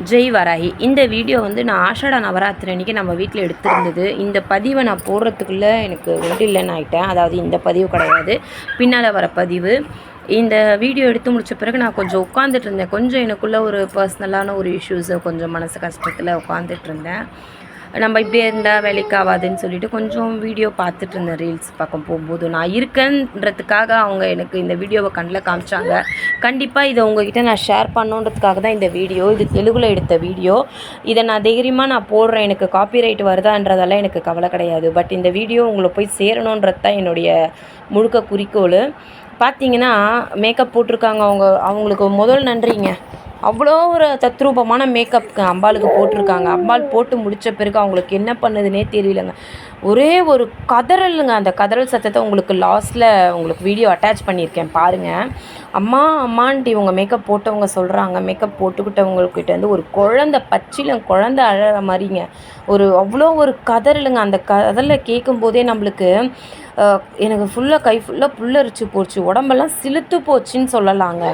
ஜெய் வராகி. இந்த வீடியோ வந்து நான் ஆஷாட நவராத்திரி அன்றைக்கி நம்ம வீட்டில் எடுத்திருந்தது. இந்த பதிவை நான் போடுறதுக்குள்ளே எனக்கு ஒன்றும் இல்லைன்னு ஆகிட்டேன். அதாவது இந்த பதிவு கிடையாது, பின்னால் வர பதிவு. இந்த வீடியோ எடுத்து முடித்த பிறகு நான் கொஞ்சம் உட்காந்துட்டு இருந்தேன். கொஞ்சம் எனக்குள்ளே ஒரு பர்சனலான ஒரு இஷ்யூஸை கொஞ்சம் மனசு கஷ்டத்தில் உட்காந்துட்டு இருந்தேன். நம்ம இப்படியே இருந்தால் வேலைக்கு ஆகாதுன்னு சொல்லிட்டு கொஞ்சம் வீடியோ பார்த்துட்டு இருந்தேன். ரீல்ஸ் பார்க்க போகும்போது நான் இருக்கேன்றதுக்காக அவங்க எனக்கு இந்த வீடியோவை கண்ணில் காமிச்சாங்க. கண்டிப்பாக இதை உங்ககிட்ட நான் ஷேர் பண்ணணுன்றதுக்காக தான் இந்த வீடியோ. இது தெலுங்கில் எடுத்த வீடியோ. இதை நான் தைரியமாக நான் போடுறேன். எனக்கு காப்பிரைட் வருதான்றதெல்லாம் எனக்கு கவலை கிடையாது. பட் இந்த வீடியோ உங்களை போய் சேரணுன்றது தான் என்னுடைய முழுக்க குறிக்கோள். பார்த்தீங்கன்னா மேக்கப் போட்டிருக்காங்க. அவங்களுக்கு முதல் நன்றிங்க. அவ்வளோ ஒரு தத்ரூபமான மேக்கப் அம்பாளுக்கு போட்டிருக்காங்க. அம்பாள் போட்டு முடித்த பிறகு அவங்களுக்கு என்ன பண்ணுதுன்னே தெரியலங்க. ஒரே ஒரு கதறலுங்க. அந்த கதறல் சத்தத்தை உங்களுக்கு லாஸ்ட்டில் உங்களுக்கு வீடியோ அட்டாச் பண்ணியிருக்கேன் பாருங்கள். அம்மா அம்மான்ட்டு இவங்க மேக்கப் போட்டவங்க சொல்கிறாங்க. மேக்கப் போட்டுக்கிட்டவங்கக்கிட்ட வந்து ஒரு குழந்தை குழந்தை அழற மாதிரிங்க. அவ்வளோ ஒரு கதறலுங்க. அந்த கதலை கேட்கும்போதே நம்மளுக்கு எனக்கு கை ஃபுல்லாக புல்லரிச்சு போச்சு, உடம்பெல்லாம் சிலுத்து போச்சுன்னு சொல்லலாங்க.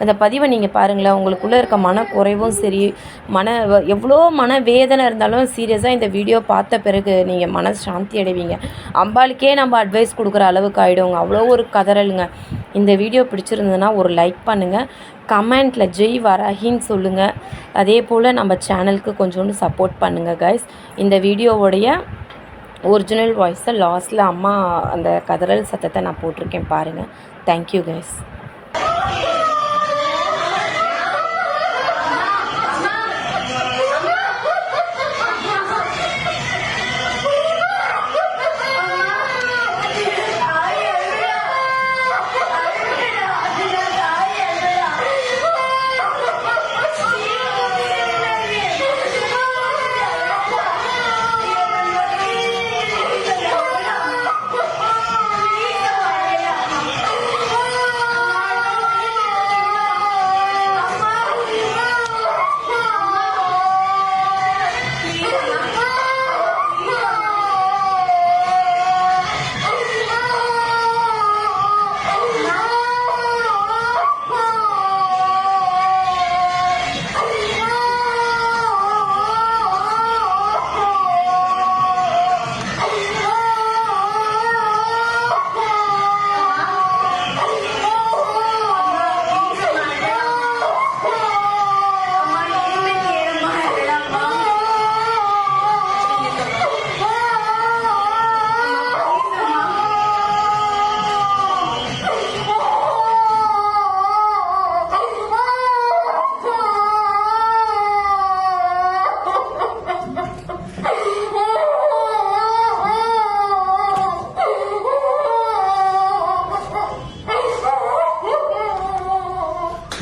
அந்த பதிவை நீங்கள் பாருங்களேன். உங்களுக்குள்ளே இருக்க மனக்குறைவும் சரி, எவ்வளோ வேதனை இருந்தாலும் சீரியஸாக இந்த வீடியோ பார்த்த பிறகு நீங்கள் மனசு சாந்தி அடைவீங்க. அம்பாளுக்கே நம்ம அட்வைஸ் கொடுக்குற அளவுக்கு ஆகிடுவோங்க. அவ்வளோ ஒரு கதறலுங்க. இந்த வீடியோ பிடிச்சிருந்ததுன்னா ஒரு லைக் பண்ணுங்கள், கமெண்ட்டில் ஜெய் வராகின்னு சொல்லுங்கள். அதே போல் நம்ம சேனலுக்கு கொஞ்சோண்டு சப்போர்ட் பண்ணுங்கள் கைஸ். இந்த வீடியோவுடைய ஒரிஜினல் வாய்ஸை லாஸ்ட்டில் அம்மா அந்த கதறல் சத்தத்தை நான் போட்டிருக்கேன் பாருங்கள். Thank you guys.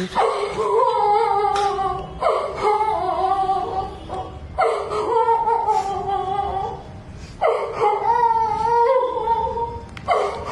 Thank you.